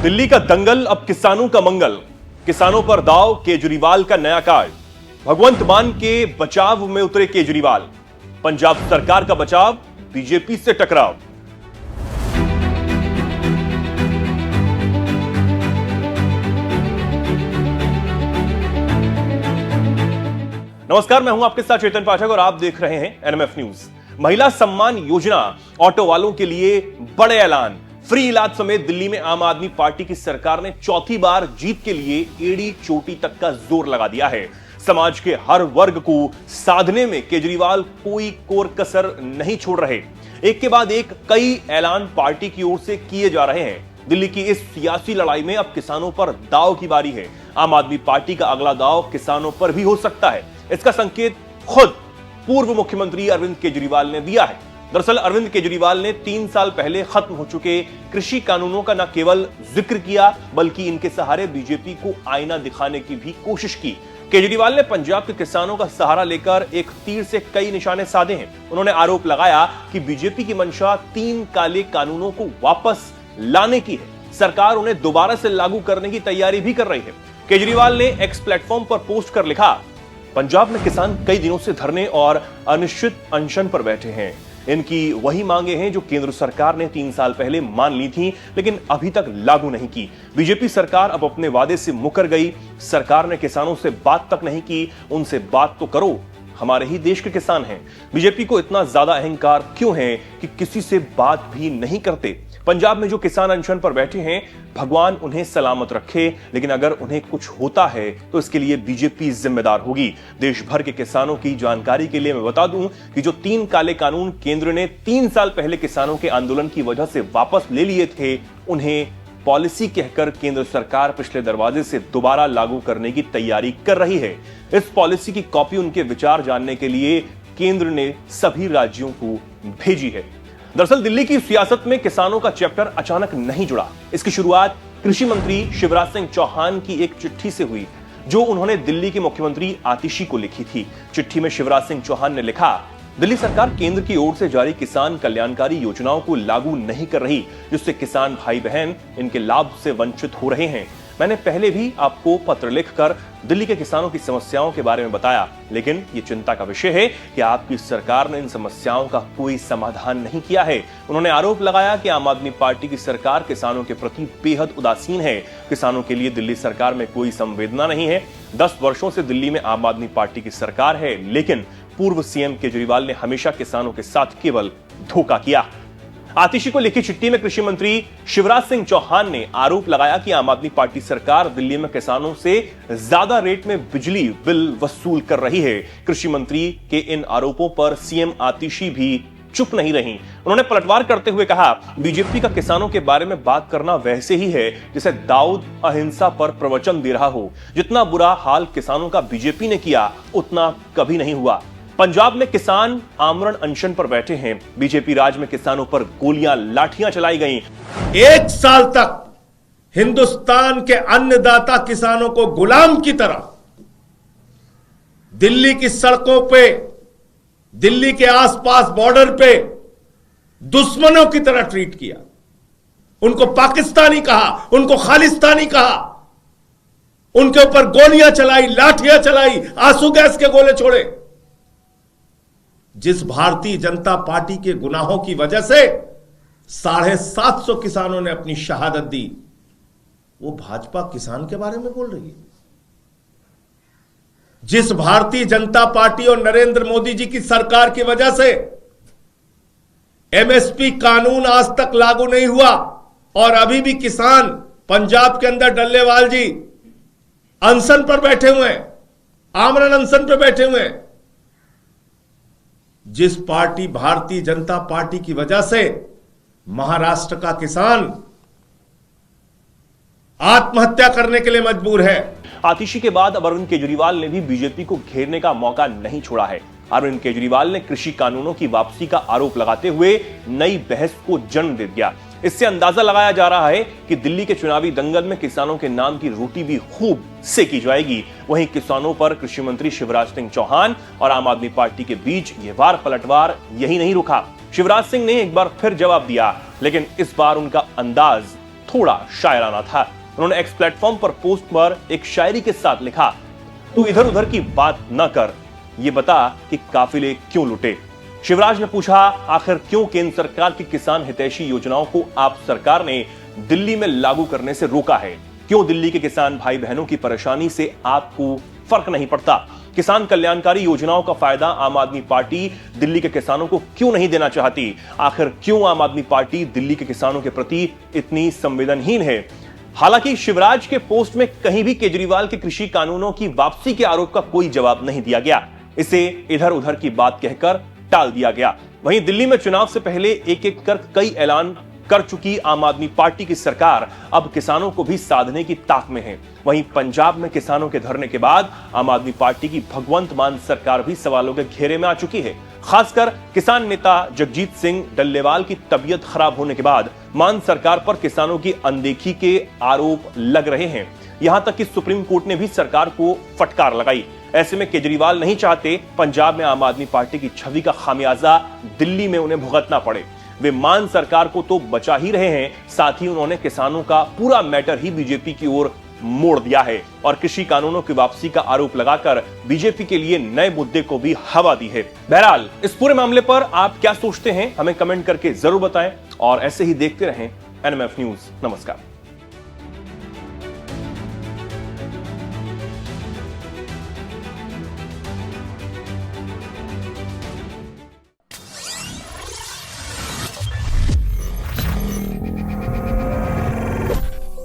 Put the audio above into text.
दिल्ली का दंगल अब किसानों का मंगल, किसानों पर दाव, केजरीवाल का नया कार्ड। भगवंत मान के बचाव में उतरे केजरीवाल, पंजाब सरकार का बचाव, बीजेपी से टकराव। नमस्कार, मैं हूं आपके साथ चेतन पाठक और आप देख रहे हैं एनएमएफ न्यूज। महिला सम्मान योजना, ऑटो वालों के लिए बड़े ऐलान, फ्री इलाज समेत दिल्ली में आम आदमी पार्टी की सरकार ने चौथी बार जीत के लिए एड़ी चोटी तक का जोर लगा दिया है। समाज के हर वर्ग को साधने में केजरीवाल कोई कोर कसर नहीं छोड़ रहे। एक के बाद एक कई ऐलान पार्टी की ओर से किए जा रहे हैं। दिल्ली की इस सियासी लड़ाई में अब किसानों पर दांव की बारी है। आम आदमी पार्टी का अगला दांव किसानों पर भी हो सकता है। इसका संकेत खुद पूर्व मुख्यमंत्री अरविंद केजरीवाल ने दिया है। दरअसल अरविंद केजरीवाल ने 3 साल पहले खत्म हो चुके कृषि कानूनों का न केवल जिक्र किया बल्कि इनके सहारे बीजेपी को आईना दिखाने की भी कोशिश की। केजरीवाल ने पंजाब के किसानों का सहारा लेकर एक तीर से कई निशाने साधे हैं। उन्होंने आरोप लगाया कि बीजेपी की मंशा 3 काले कानूनों को वापस लाने की है। सरकार उन्हें दोबारा से लागू करने की तैयारी भी कर रही है। केजरीवाल ने एक्स प्लेटफॉर्म पर पोस्ट कर लिखा, पंजाब में किसान कई दिनों से धरने और अनिश्चित अनशन पर बैठे हैं। इनकी वही मांगे हैं जो केंद्र सरकार ने 3 साल पहले मान ली थी लेकिन अभी तक लागू नहीं की। बीजेपी सरकार अब अपने वादे से मुकर गई। सरकार ने किसानों से बात तक नहीं की। उनसे बात तो करो, हमारे ही देश के किसान हैं। बीजेपी को इतना ज्यादा अहंकार क्यों है कि किसी से बात भी नहीं करते। पंजाब में जो किसान अनशन पर बैठे हैं, भगवान उन्हें सलामत रखे, लेकिन अगर उन्हें कुछ होता है तो इसके लिए बीजेपी जिम्मेदार होगी। देश भर के किसानों की जानकारी के लिए मैं बता दूं कि जो 3 काले कानून केंद्र ने 3 साल पहले किसानों के आंदोलन की वजह से वापस ले लिए थे, उन्हें पॉलिसी कहकर केंद्र सरकार पिछले दरवाजे से दोबारा लागू करने की तैयारी कर रही है। इस पॉलिसी की कॉपी उनके विचार जानने के लिए केंद्र ने सभी राज्यों को भेजी है। दरअसल दिल्ली की सियासत में किसानों का चैप्टर अचानक नहीं जुड़ा। इसकी शुरुआत कृषि मंत्री शिवराज सिंह चौहान की एक चिट्ठी से हुई जो उन्होंने दिल्ली के मुख्यमंत्री आतिशी को लिखी थी। चिट्ठी में शिवराज सिंह चौहान ने लिखा, दिल्ली सरकार केंद्र की ओर से जारी किसान कल्याणकारी योजनाओं को लागू नहीं कर रही, जिससे किसान भाई बहन इनके लाभ से वंचित हो रहे हैं। मैंने पहले भी आपको पत्र लिखकर दिल्ली के किसानों की समस्याओं के बारे में बताया, लेकिन ये चिंता का विषय है कि आपकी सरकार ने इन समस्याओं का कोई समाधान नहीं किया है। उन्होंने आरोप लगाया कि आम आदमी पार्टी की सरकार किसानों के प्रति बेहद उदासीन है। किसानों के लिए दिल्ली सरकार में कोई संवेदना नहीं है। 10 वर्षों से दिल्ली में आम आदमी पार्टी की सरकार है, लेकिन पूर्व सीएम केजरीवाल ने हमेशा किसानों के साथ केवल धोखा किया। आतिशी को लिखी चिट्ठी में कृषि मंत्री शिवराज सिंह चौहान ने आरोप लगाया कि आम आदमी पार्टी सरकार दिल्ली में किसानों से ज्यादा रेट में बिजली बिल वसूल कर रही है। कृषि मंत्री के इन आरोपों पर सीएम आतिशी भी चुप नहीं रही। उन्होंने पलटवार करते हुए कहा, बीजेपी का किसानों के बारे में बात करना वैसे ही है जैसे दाऊद अहिंसा पर प्रवचन दे रहा हो। जितना बुरा हाल किसानों का बीजेपी ने किया उतना कभी नहीं हुआ। पंजाब में किसान आमरण अनशन पर बैठे हैं। बीजेपी राज में किसानों पर गोलियां लाठियां चलाई गईं। 1 साल तक हिंदुस्तान के अन्नदाता किसानों को गुलाम की तरह दिल्ली की सड़कों पे, दिल्ली के आसपास बॉर्डर पे दुश्मनों की तरह ट्रीट किया। उनको पाकिस्तानी कहा, उनको खालिस्तानी कहा, उनके ऊपर गोलियां चलाई, लाठियां चलाई, आंसू गैस के गोले छोड़े। जिस भारतीय जनता पार्टी के गुनाहों की वजह से 750 किसानों ने अपनी शहादत दी, वो भाजपा किसान के बारे में बोल रही है। जिस भारतीय जनता पार्टी और नरेंद्र मोदी जी की सरकार की वजह से एमएसपी कानून आज तक लागू नहीं हुआ और अभी भी किसान पंजाब के अंदर डल्लेवाल जी अनशन पर बैठे हुए हैं, आमरण अनशन पर बैठे हुए हैं। जिस पार्टी भारतीय जनता पार्टी की वजह से महाराष्ट्र का किसान आत्महत्या करने के लिए मजबूर है। आतिशी के बाद अब अरविंद केजरीवाल ने भी बीजेपी को घेरने का मौका नहीं छोड़ा है। अरविंद केजरीवाल ने कृषि कानूनों की वापसी का आरोप लगाते हुए नई बहस को जन्म दे दिया। इससे अंदाजा लगाया जा रहा है कि दिल्ली के चुनावी दंगल में किसानों के नाम की रोटी भी खूब सेकी जाएगी। वहीं किसानों पर कृषि मंत्री शिवराज सिंह चौहान और आम आदमी पार्टी के बीच ये वार पलटवार यही नहीं रुका। शिवराज सिंह ने एक बार फिर जवाब दिया, लेकिन इस बार उनका अंदाज थोड़ा शायराना था। उन्होंने एक्स प्लेटफॉर्म पर पोस्ट पर एक शायरी के साथ लिखा, तू इधर उधर की बात न कर, ये बता कि काफिले क्यों लुटे। शिवराज ने पूछा, आखिर क्यों केंद्र सरकार की किसान हितैषी योजनाओं को आप सरकार ने दिल्ली में लागू करने से रोका है? क्यों दिल्ली के किसान भाई बहनों की परेशानी से आपको फर्क नहीं पड़ता? किसान कल्याणकारी योजनाओं का फायदा आम आदमी पार्टी दिल्ली के किसानों को क्यों नहीं देना चाहती? आखिर क्यों आम आदमी पार्टी दिल्ली के किसानों के प्रति इतनी संवेदनहीन है? हालांकि शिवराज के पोस्ट में कहीं भी केजरीवाल के कृषि कानूनों की वापसी के आरोप का कोई जवाब नहीं दिया गया। इसे इधर उधर की बात कहकर टाल दिया गया। वहीं दिल्ली में चुनाव से पहले एक एक कर कई ऐलान कर चुकी आम आदमी पार्टी की सरकार अब किसानों को भी साधने की ताक में है। वहीं पंजाब में किसानों के धरने के बाद आम आदमी पार्टी की भगवंत मान सरकार भी सवालों के घेरे में आ चुकी है। खासकर किसान नेता जगजीत सिंह डल्लेवाल की तबीयत खराब होने के बाद मान सरकार पर किसानों की अनदेखी के आरोप लग रहे हैं। यहां तक कि सुप्रीम कोर्ट ने भी सरकार को फटकार लगाई। ऐसे में केजरीवाल नहीं चाहते पंजाब में आम आदमी पार्टी की छवि का खामियाजा दिल्ली में उन्हें भुगतना पड़े। वे मान सरकार को तो बचा ही रहे हैं, साथ ही उन्होंने किसानों का पूरा मैटर ही बीजेपी की ओर मोड़ दिया है और कृषि कानूनों की वापसी का आरोप लगाकर बीजेपी के लिए नए मुद्दे को भी हवा दी है। बहरहाल इस पूरे मामले पर आप क्या सोचते हैं, हमें कमेंट करके जरूर बताएं और ऐसे ही देखते रहें एनएमएफ न्यूज। नमस्कार।